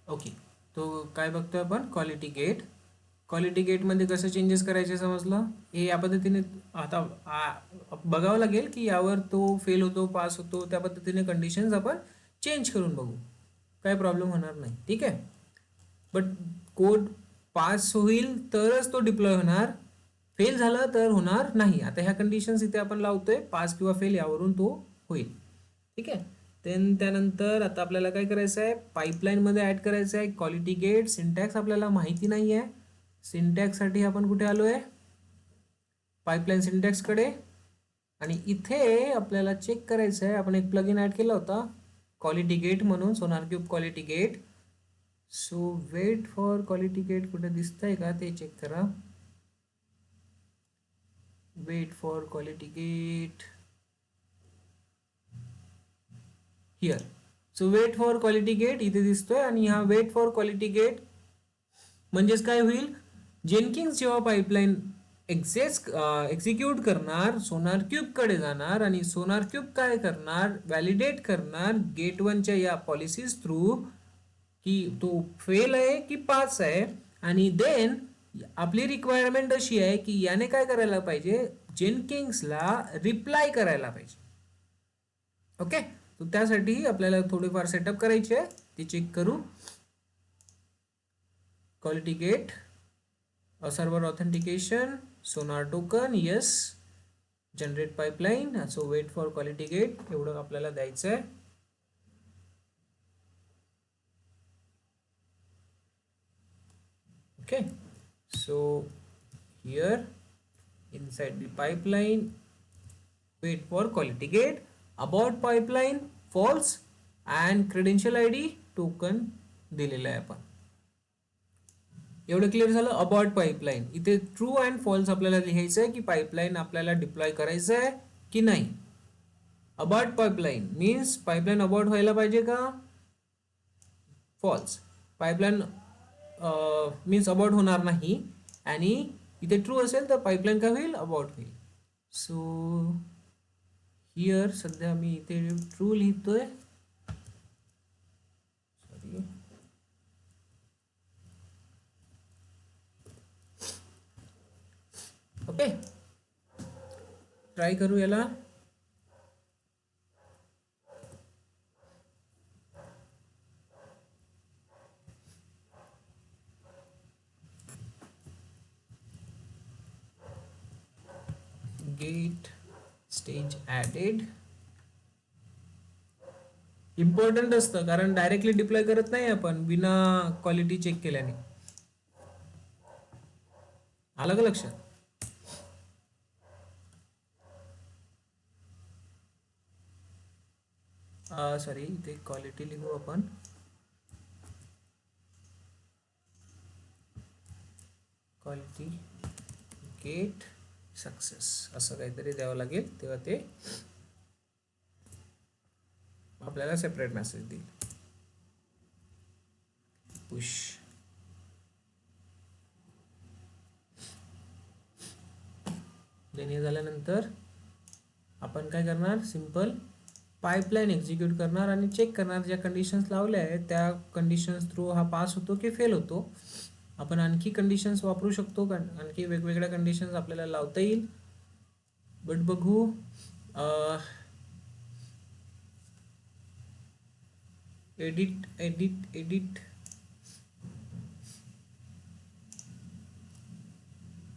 Okay. तो काय बघतोय आपण, क्वालिटी गेट. क्वालिटी गेटमध्ये कसं चेंजेस करायचे समजलं. हे या पद्धतीने आता बघावं लागेल की यावर तो फेल होतो पास होतो, त्या पद्धतीने कंडिशन्स आपण चेंज करून बघू. काय प्रॉब्लेम होणार नाही, ठीक आहे. बट कोड पास होईल तरच तो डिप्लॉय होणार, फेल झाला तर होणार नाही. आता ह्या कंडिशन्स इथे आपण लावतोय, पास किंवा फेल यावरून तो होईल, ठीक आहे. देन त्यानंतर आता आपल्याला काय करायचं आहे, पाईपलाईनमध्ये ॲड करायचं आहे क्वालिटी गेट. सिंटॅक्स आपल्याला माहिती नाही आहे, सिंटॅक्ससाठी आपण कुठे आलो आहे, पाईपलाईन सिंटॅक्सकडे. आणि इथे आपल्याला चेक करायचं आहे, आपण एक प्लगइन ॲड केला होता क्वालिटी गेट म्हणून, SonarQube quality gate. So wait for quality gate कुठे दिसतंय का ते चेक करा. Wait for quality gate here. So wait for quality gate इथे दिसतोय. आणि हा वेट फॉर क्वालिटी गेट म्हणजेच काय होईल, जेनकिन्स जेव्हा पाईपलाईन एक्झिक्यूट करणार, सोनार क्यूब कडे जाणार आणि सोनार क्यूब काय करणार, व्हॅलिडेट करणार गेट वनच्या या पॉलिसीज थ्रू की तो फेल आहे की पास आहे. आणि देन आपली रिक्वायरमेंट अशी आहे की याने काय करायला पाहिजे, जेनकिन्सला रिप्लाय करायला पाहिजे. ओके. तर त्यासाठी आपल्याला थोडेफार सेटअप करायचे आहे, ते चेक करू. Quality gate, server authentication, Sonar token, yes, generate pipeline. So wait for quality gate एवढं आपल्याला द्यायचं आहे. Okay. So here inside the pipeline, wait for quality gate, about pipeline false and credential id token दिलेला आहे आपण. एवढं clear झालं. Abbott pipeline इथे ट्रू अँड फॉल्स आपल्याला लिहायचं आहे की पाईपलाईन आपल्याला डिप्लॉय करायचं आहे की नाही. Abort pipeline means pipeline abort व्हायला पाहिजे का, फॉल्स. पाईपलाईन मीन्स अबॉट होणार नाही. आणि इथे ट्रू असेल तर पाईपलाईन काय होईल, अबॉट होईल. सो हिअर सध्या मी इथे ट्रू लिहितोय, सॉरी. ओके, ट्राय करू याला. गेट स्टेज ॲडेड इम्पॉर्टंट असतं, कारण डायरेक्टली डिप्लॉय करत नाही आपण बिना क्वालिटी चेक केल्याने. आलं का लक्षात. सॉरी, इथे क्वालिटी लिहू आपण. क्वालिटी गेट सक्सेस असं काहीतरी द्यावं लागेल, तेव्हा ते आपल्याला सेपरेट मेसेज देईल. पुश. देन हे झाल्यानंतर आपण काय करणार, सिंपल पाईपलाईन एक्झिक्यूट करणार आणि चेक करणार ज्या कंडिशन्स लावल्या आहेत त्या कंडिशन्स थ्रू हा पास होतो की फेल होतो. आपण आणखी कंडिशन्स वापरू शकतो, आणखी वेगवेगळ्या कंडिशन्स आपल्याला लावता येईल. बट बघू. Edit edit edit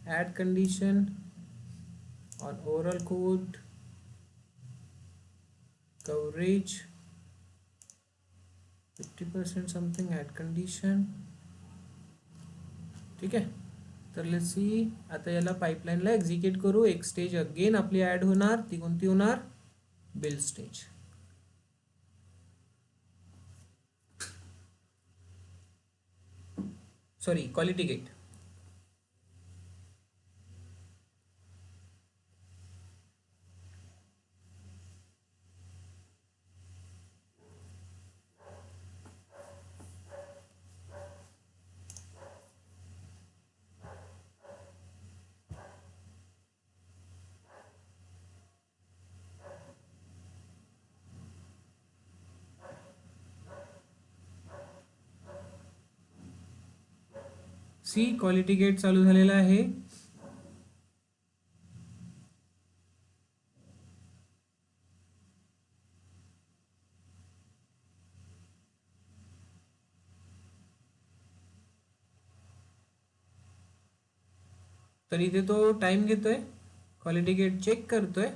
add condition on oral code coverage 50% something, add condition. ठीक आहे. तर लेट्स सी, आता याला पाईपलाईनला एक्झिक्यूट करू. एक स्टेज अगेन आपली ॲड होणार, ती कोणती होणार, build stage. Sorry, quality gate. See quality gate चालू झालेला आहे. तर इथे तो टाइम घेतोय, क्वालिटी गेट चेक करतोय.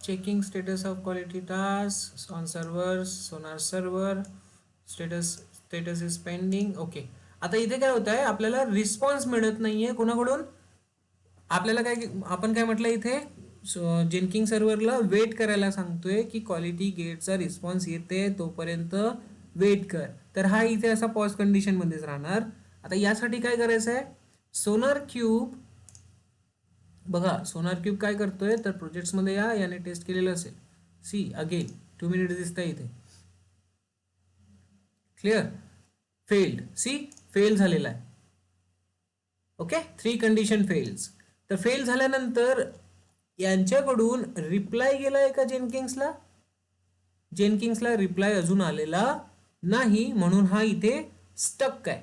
Checking status of quality task on server, Sonar server, status is pending. Okay. आता इथे काय होत आहे, आपल्याला रिस्पॉन्स मिळत नाहीये कोणाकडून. आपल्याला काय, आपण काय म्हटलं इथे, जेनकिंग सर्व्हरला वेट करायला सांगतोय की क्वालिटी गेटचा रिस्पॉन्स येते तोपर्यंत वेट कर. तर हा इथे असा पॉज कंडिशन मध्येच राहणार. आता यासाठी काय करायचं आहे, सोनार क्यूब बघा, सोनार क्यूब काय करतोय, तर प्रोजेक्ट्स मध्ये या, याने टेस्ट केलेलं असेल. सी अगेन 2 मिनिट दिसत आहे इथे. क्लिअर. फेल्ड. सी फेल झालेला आहे. Okay, 3 condition fails. तर फेल झाल्यानंतर यांच्याकडून रिप्लाय गेलाय का जेनकिंग्सला? जेनकिंग्सला रिप्लाय अजून आलेला नाही, म्हणून हा इथे स्टक आहे.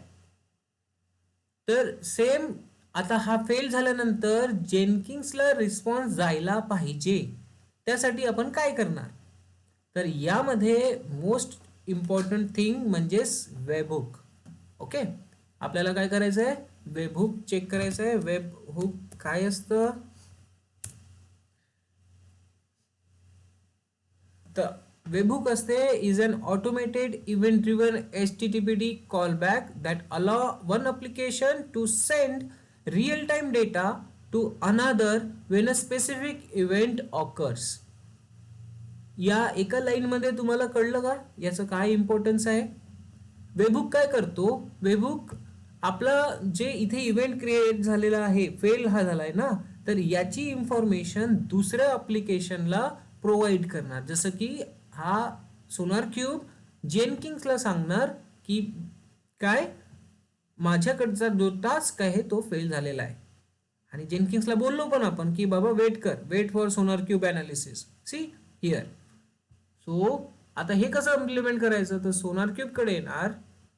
तर सेम आता हा फेल झाल्यानंतर जेनकिंग्सला रिस्पॉन्स जायला पाहिजे, त्यासाठी आपण काय करणार, तर यामध्ये मोस्ट इम्पॉर्टंट थिंग म्हणजेच वेबहुक. ओके, आपल्याला काय करायचं आहे, वेबहुक चेक करायचं आहे. वेबहुक काय असतं, तर वेबहुक असते is an automated event driven HTTPD callback that allow one application to send real time data to another when a specific event occurs. या एका लाईन मध्ये तुम्हाला कळलं का याचं काय इम्पॉर्टन्स आहे? वेबहुक काय करतो, वेबहुक आपला जे इथे इव्हेंट क्रिएट झालेला आहे, फेल हा झालाय ना, तर याची इन्फॉर्मेशन दुसऱ्या ॲप्लिकेशनला प्रोव्हाइड करणार. जसं की हा सोनार क्यूब जेनकिंग्सला सांगणार की काय, माझ्याकडचा जो टास्क आहे तो फेल झालेला आहे. आणि जेनकिंग्सला बोललो पण आपण की बाबा वेट कर, wait for SonarQube analysis. See here. So आता हे कसं इम्प्लिमेंट करायचं, तर सोनार क्यूब कडे येणार.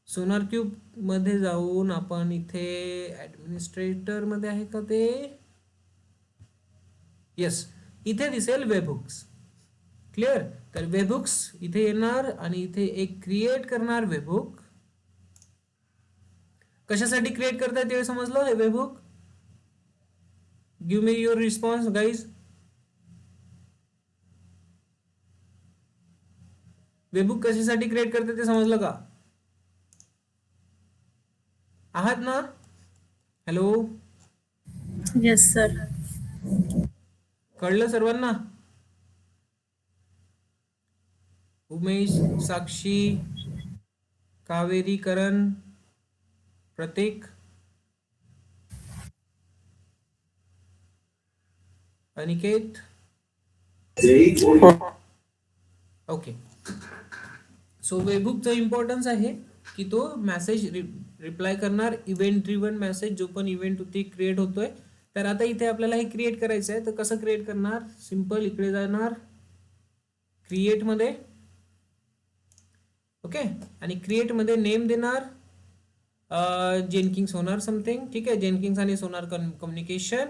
सोनार क्यूब मध्ये जाऊन आपण इथे ऍडमिनिस्ट्रेटर मध्ये आहे का ते, येस, इथे दिसेल वेबहुक्स. क्लिअर. तर वेबहुक्स इथे येणार आणि इथे एक क्रिएट करणार वेबहुक. कशासाठी क्रिएट करताय ते समजलं हे webhook? Give me your response guys. Webhook कशासाठी क्रिएट करते ते समजलं का? आहात ना? Hello, yes sir. कळलं सर्वांना? उमेश, साक्षी, कावेरी, करण, प्रतीक, अनिकेत. ओके. सो वेबहुकचं इम्पॉर्टन्स आहे की तो मेसेज रिप्लाय करणार, इव्हेंट ड्रिव्हन मेसेज, जो पण इव्हेंट होती क्रिएट होतोय. तर आता इथे आपल्याला हे क्रिएट करायचं आहे, तर कसं क्रिएट करणार, सिंपल इकडे जाणार क्रिएट मध्ये. ओके, आणि क्रिएट मध्ये नेम देणार जेनकिंग्स होणार समथिंग. ठीक आहे, जेनकिंग्स आणि सोनार कम्युनिकेशन.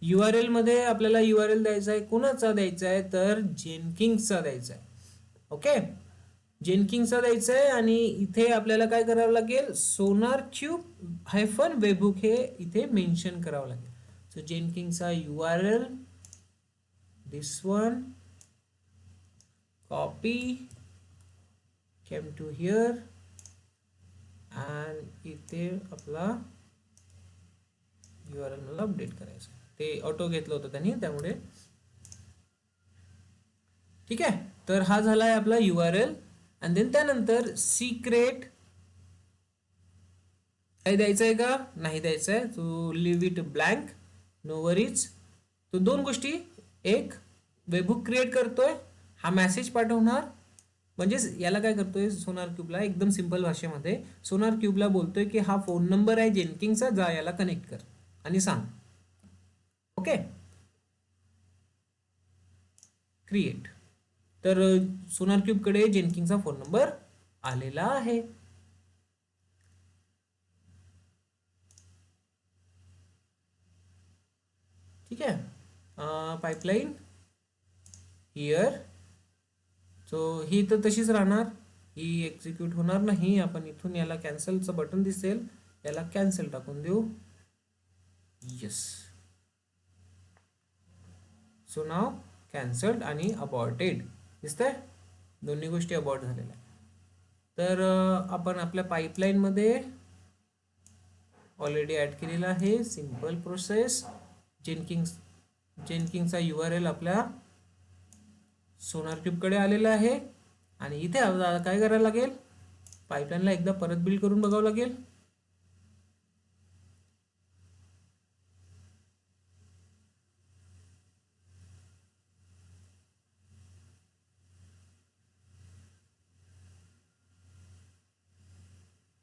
URL मध्ये आपल्याला URL द्यायचा आहे, कोणाचा द्यायचा आहे, तर जेनकिंग्सचा द्यायचा आहे. ओके, जेनकिंग्सचा द्यायचा आहे. आणि इथे आपल्याला काय करावं लागेल, सोनार क्यूब हायफन वेबहुक हे इथे मेन्शन करावं लागेल. सो जेनकिंग्सचा URL, this one, copy, came to here, आणि इथे आपला URL मला अपडेट करायचं, ते ऑटो घेतलं होतं त्यांनी, त्यामुळे. ठीक आहे, तर हा झाला आहे आपला URL. आणि देन त्यानंतर सिक्रेट काय द्यायचं आहे का, नाही द्यायचं आहे, तो leave it blank, no worries. तो दोन गोष्टी, एक वेबहुक क्रिएट करतोय, हा मेसेज पाठवणार, म्हणजेच याला काय करतोय सोनार क्यूबला एकदम सिंपल भाषेमध्ये सोनार क्यूबला बोलतोय की हा फोन नंबर आहे जेनकिंगचा, जा याला कनेक्ट कर आणि सांग. Okay, create. तर सोनार क्यूबकडे जेनकिंगचा फोन नंबर आलेला आहे. ठीक आहे. पाईपलाईन हिअर, सो ही तर तशीच राहणार, ही एक्झिक्यूट होणार नाही. आपण इथून याला कॅन्सलचं बटन दिसेल, याला कॅन्सल टाकून देऊ. येस, सो नाव कॅन्सल्ड आणि अबॉर्टेड दिसतंय, दोन्ही गोष्टी अबॉर्ट झालेल्या. तर आपण आपल्या पाईपलाईनमध्ये ऑलरेडी ॲड केलेला आहे. Simple process. जेनकिंगचा URL आपल्या सोनार क्यूबकडे आलेला आहे आणि इथे काय करायला लागेल, पाईपलाईनला एकदा परत बिल्ड करून बघावं लागेल.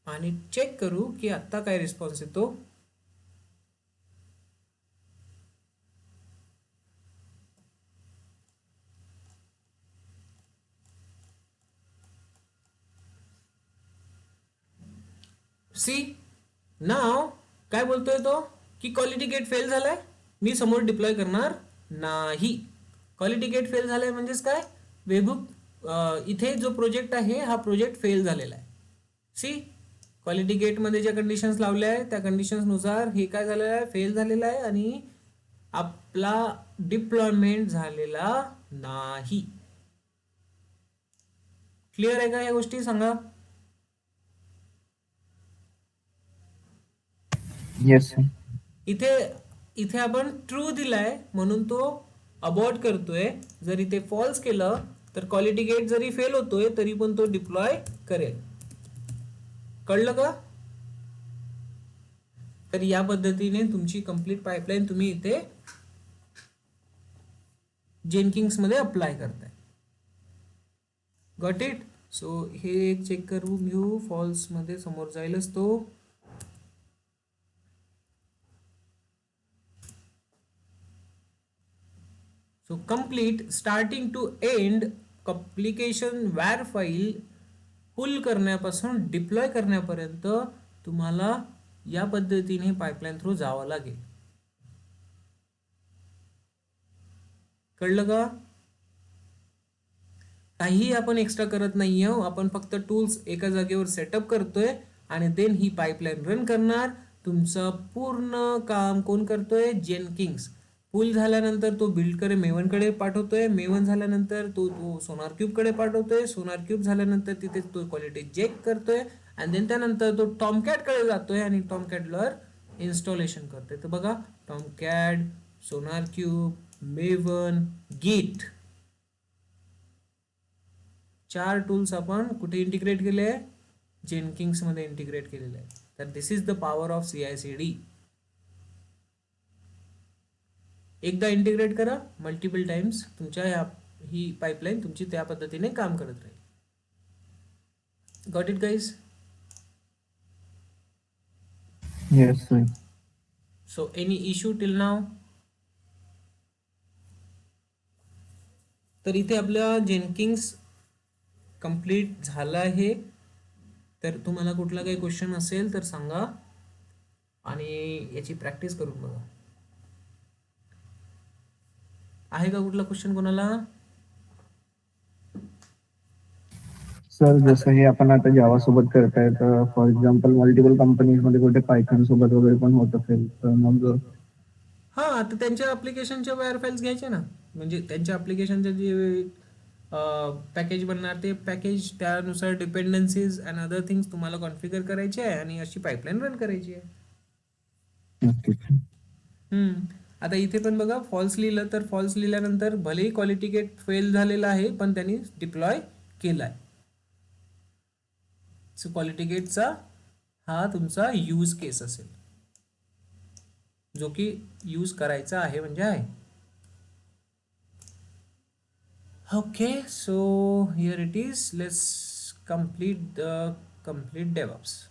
आणि चेक करू की आत्ता काय रिस्पॉन्स येतो. सी नाव काय बोलतोय तो की क्वालिटी गेट फेल झालाय, मी समोर डिप्लॉय करणार नाही. क्वालिटी गेट फेल झालाय म्हणजेच काय, वेबहुक इथे जो प्रोजेक्ट आहे हा प्रोजेक्ट फेल झालेला आहे. सी, क्वालिटी गेटमध्ये ज्या कंडिशन्स लावल्या आहेत त्या कंडिशन्सनुसार हे काय झालेलं आहे, फेल झालेलं आहे आणि आपला डिप्लॉयमेंट झालेला नाही. क्लिअर आहे का या गोष्टी, सांगा. Yes sir. इथे इथे आपण ट्रू दिलाय म्हणून तो अबॉर्ट करतोय. जर इथे फॉल्स केलं तर क्वालिटी गेट जरी फेल होतोय तरी पण तो डिप्लॉय करेल. कळलं का? तर या पद्धतीने तुमची कंप्लीट पाईपलाईन तुम्ही इथे जेनकिंग्स मध्ये अप्लाय करताय. Got it. सो हे एक चेक करून घेऊ, फॉल्स मध्ये समोर जाईलच तो. So complete starting to end application war file pull करण्यापासून डिप्लॉय करण्यापर्यंत तुम्हाला या पद्धतीने पाईपलाईन थ्रू जावं लागेल. कळलं का? काहीही आपण एक्स्ट्रा करत नाही आहोत, आपण फक्त टूल्स एका जागेवर सेटअप करतोय आणि देन ही पाईपलाईन रन करणार. तुमचं पूर्ण काम कोण करतोय, जेनकिंग्स. पूल झाल्यानंतर तो बिल्डकडे मेवनकडे पाठवतोय, मेवन झाल्यानंतर तो सोनार क्यूबकडे पाठवतोय, सोनार क्यूब झाल्यानंतर तिथे तो क्वालिटी चेक करतोय आणि देन त्यानंतर तो टॉमकॅटकडे जातोय आणि टॉमकॅटवर इन्स्टॉलेशन करतोय. तर बघा, टॉमकॅट, सोनार क्यूब, मेवन, गिट, 4 टूल्स आपण कुठे इंटिग्रेट केले आहे, जेनकिंग्स मध्ये इंटिग्रेट केलेले आहे. तर this is the power of CI/CD. एकदा इंटिग्रेट करा, मल्टिपल टाइम्स तुमच्या ही पाईपलाईन तुमची त्या पद्धतीने काम करत राहील. Got it guys? Yes sir. So any issue till नाव? तर इथे आपल्या जेनकिंग्स कंप्लीट झालं आहे. तर तुम्हाला कुठला काही क्वेश्चन असेल तर सांगा आणि याची प्रॅक्टिस करून बघा. आहे का कुठला क्वेश्चन कोणाला? सर जसं हे आपण आता जावा सोबत करताय, तर फॉर एक्झाम्पल मल्टिपल कंपनीज मध्ये कुठे पायथन सोबत वगैरे पण होत असेल, तर मग हा, तर त्यांच्या ॲप्लिकेशनच्या वायर फाईल्स घ्यायचे ना, म्हणजे त्यांच्या ॲप्लिकेशनचे जे पॅकेज बनणार ते पॅकेज, त्यानुसार डिपेंडन्सीज अँड अदर थिंग्स तुम्हाला कॉन्फिगर करायचे आहे आणि अशी पाईपलाईन रन करायची आहे. नक्कीच. आता इथे पण बघा, फॉल्स लिहिलं तर फॉल्स लिहिल्यानंतर भलेही क्वालिटी गेट फेल झालेला आहे पण त्यांनी डिप्लॉय केला आहे. सो क्वालिटी गेटचा हा तुमचा यूज केस असेल, जो की यूज करायचा आहे म्हणजे आहे. Okay, so here it is. Let's complete the complete DevOps.